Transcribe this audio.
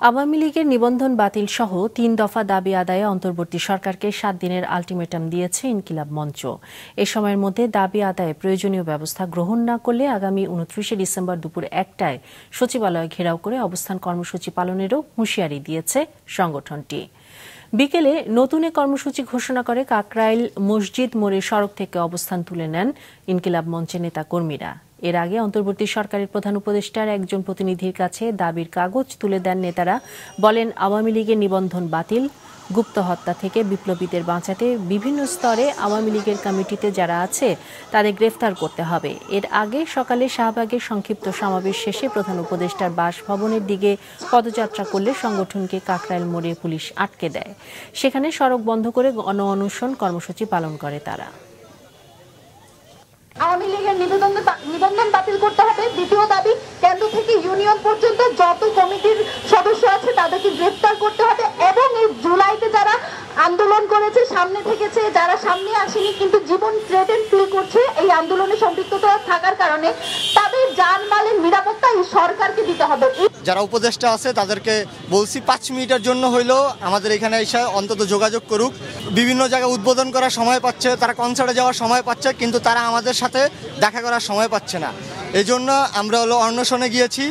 আওয়ামী লীগের নিবন্ধন বাতিল সহ ৩ দফা দাবি আদায়ে অন্তর্বর্তী সরকারকে ৭ দিনের আলটিমেটাম দিয়েছে ইনকিলাব মঞ্চ। এ সময়ের মধ্যে দাবি আদায়ে প্রয়োজনীয় ব্যবস্থা গ্রহণ না করলে আগামী ২৯শে ডিসেম্বর দুপুর ১টায় সচিবালয় ঘেরাও করে অবস্থান কর্মসূচি পালনেরও হুঁশিয়ারি দিয়েছে সংগঠনটি। বিকেলে নতুন এ কর্মসূচি ঘোষণা করে কাকরাইল মসজিদ মোড়ে সড়ক থেকে অবস্থান তুলে নেন ইনকিলাব মঞ্চের নেতাকর্মীরা। এর আগে অন্তর্বর্তী সরকারের প্রধান উপদেষ্টার একজন প্রতিনিধির কাছে দাবির কাগজ তুলে দেন নেতারা। বলেন, আওয়ামী লীগের নিবন্ধন বাতিল, গুপ্ত হত্যা থেকে বিপ্লবীদের বাঁচাতে বিভিন্ন স্তরে আওয়ামী লীগের কমিটিতে যারা আছে তাদের গ্রেফতার করতে হবে। এর আগে সকালে শাহবাগের সংক্ষিপ্ত সমাবেশ শেষে প্রধান উপদেষ্টার বাসভবনের দিকে পদযাত্রা করলে সংগঠনকে কাকরাইল মোড়ে পুলিশ আটকে দেয়। সেখানে সড়ক বন্ধ করে গণ অনশন কর্মসূচি পালন করে তারা। আওয়ামী লীগের নিবন্ধন বাতিল করতে হবে। দ্বিতীয় দাবি, কেন্দ্র থেকে ইউনিয়ন পর্যন্ত যত কমিটির সদস্য আছে তাদেরকে গ্রেফতার করতে হবে এবং এই জুলাইতে যারা আন্দোলন করেছে, সামনে থেকেছে, যারা সামনে আসেনি কিন্তু জীবন থ্রেটেন ফিল করছে এই আন্দোলনে সম্পৃক্ততা থাকার কারণে, তাদের জানমালের নিরাপত্তা এই সরকারকে দিতে হবে। যারা উপদেষ্টা আছে তাদেরকে বলছি ৫ মিনিটের জন্য হইলেও আমাদের এখানে এসে অন্তত যোগাযোগ করুক। বিভিন্ন জায়গায় উদ্বোধন করার সময় পাচ্ছে, তারা কনসার্টে যাওয়ার সময় পাচ্ছে, কিন্তু তারা আমাদের সাথে দেখা করার সময় পাচ্ছে না। এই জন্য আমরা অনশনে গিয়েছি।